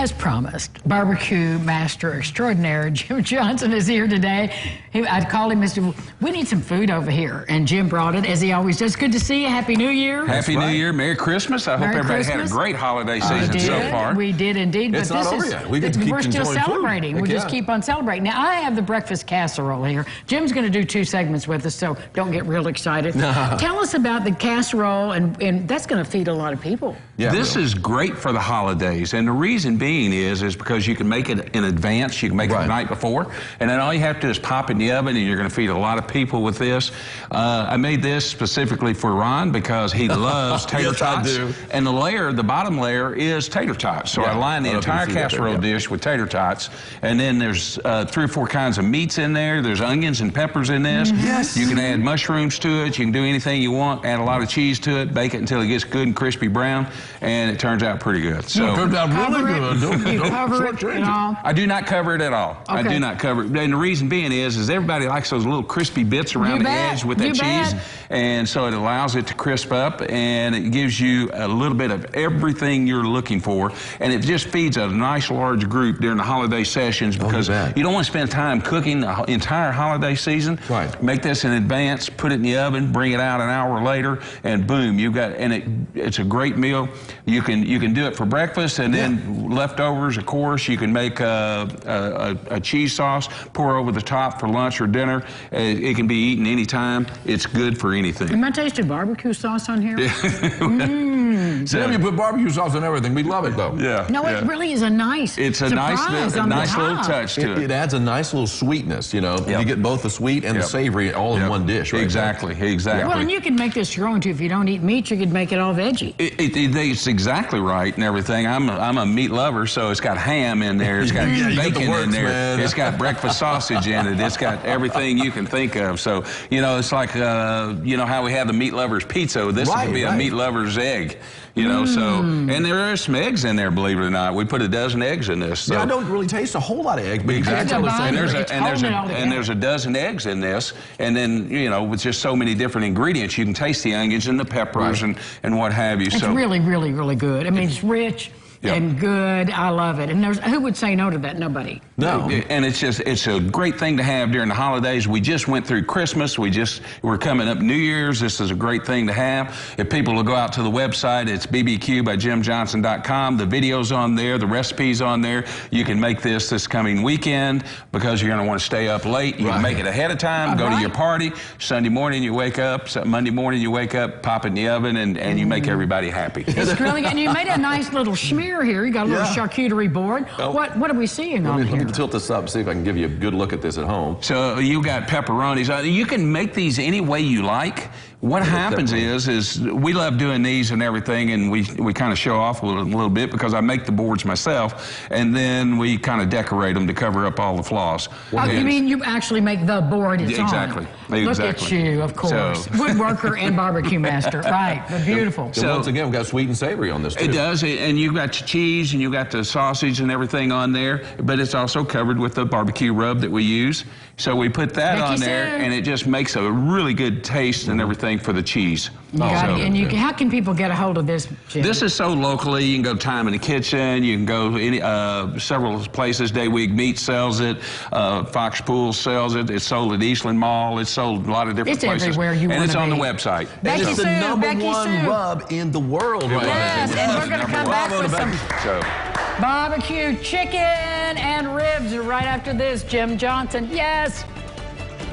as promised, barbecue master extraordinaire Jim Johnson is here today. I'd call him Mr. We need some food over here, and Jim brought it, as he always does. Good to see you. Happy New Year. Happy New Year. Merry Christmas. I hope everybody had a great holiday season so far. We did indeed. It's not over yet. We're still celebrating. We just keep on celebrating. Now, I have the breakfast casserole here. Jim's going to do 2 segments with us, so don't get real excited. Tell us about the casserole, and that's going to feed a lot of people. Yeah, this is great for the holidays, and the reason being is because you can make it in advance. You can make it the night before, and then all you have to do is pop it in the oven, and you're going to feed a lot of people with this. I made this specifically for Ron because he loves tater tots, and the bottom layer is tater tots. So I line the entire casserole dish with tater tots, and then there's 3 or 4 kinds of meats in there. There's onions and peppers in this. Yes. You can add mushrooms to it. You can do anything you want. Add a lot of cheese to it. Bake it until it gets good and crispy brown, and it turns out pretty good. So it turns out really good. Don't cover it at all? I do not cover it at all. I do not cover it. And the reason being is everybody likes those little crispy bits around the edge with that cheese. And so it allows it to crisp up, and it gives you a little bit of everything you're looking for. And it just feeds a nice large group during the holiday sessions because you don't want to spend time cooking the entire holiday season. Make this in advance, put it in the oven, bring it out an hour later, and boom, you've got, and it's a great meal. You can do it for breakfast, and then leftovers, of course. You can make a cheese sauce, pour over the top for lunch or dinner. It can be eaten anytime. It's good for anything. Am I tasting barbecue sauce on here? So you put barbecue sauce on everything. We love it, though. No, it really is a nice It's a nice little touch to it. It adds a nice little sweetness, you know. You get both the sweet and the savory all in one dish, right? Exactly. Well, and you can make this your own, too. If you don't eat meat, you could make it all veggie. It's exactly right and everything. I'm a meat lover, so it's got ham in there. It's got bacon in there. Man. It's got breakfast sausage in it. It's got everything you can think of. So, you know, it's like, you know, how we have the meat lover's pizza. This would be a meat lover's egg. You know, so, and there are some eggs in there, believe it or not. We put a dozen eggs in this. So. Yeah, I don't really taste a whole lot of eggs, but and there's a dozen eggs in this. And then, you know, with just so many different ingredients, you can taste the onions and the peppers and what have you. It's really, really, really good. I mean, it's rich. And good. I love it. And who would say no to that? Nobody. No. And it's a great thing to have during the holidays. We just went through Christmas. We're coming up New Year's. This is a great thing to have. If people will go out to the website, it's bbqbyjimjohnson.com. The video's on there. The recipe's on there. You can make this coming weekend because you're going to want to stay up late. You can make it ahead of time. Go to your party. Sunday morning you wake up. Monday morning you wake up, pop it in the oven, and you make everybody happy. It's really good. And you made a nice little schmear here. You got a little charcuterie board. What are we seeing on here? Let me tilt this up and see if I can give you a good look at this at home. So you got pepperonis. You can make these any way you like. What happens is we love doing these and everything, and we kind of show off a little bit because I make the boards myself, and then we kind of decorate them to cover up all the flaws. You mean you actually make the board it's Exactly. on? Look at you, of course. So. Woodworker and barbecue master. Right, but beautiful. So once again, we've got sweet and savory on this, too. It does, and you've got your cheese, and you've got the sausage and everything on there, but it's also covered with the barbecue rub that we use. So we put that on there, and it just makes a really good taste and everything for the cheese. And how can people get a hold of this, Jim? This is sold locally. You can go to Time in the Kitchen. You can go several places. Day Week Meat sells it. Fox Pool sells it. It's sold at Eastland Mall. It's sold a lot of different places. It's everywhere you want to be. And it's on the website. It's the #1 rub in the world right now. Yes, and we're going to come back with some barbecue chicken and ribs right after this. Jim Johnson, yes.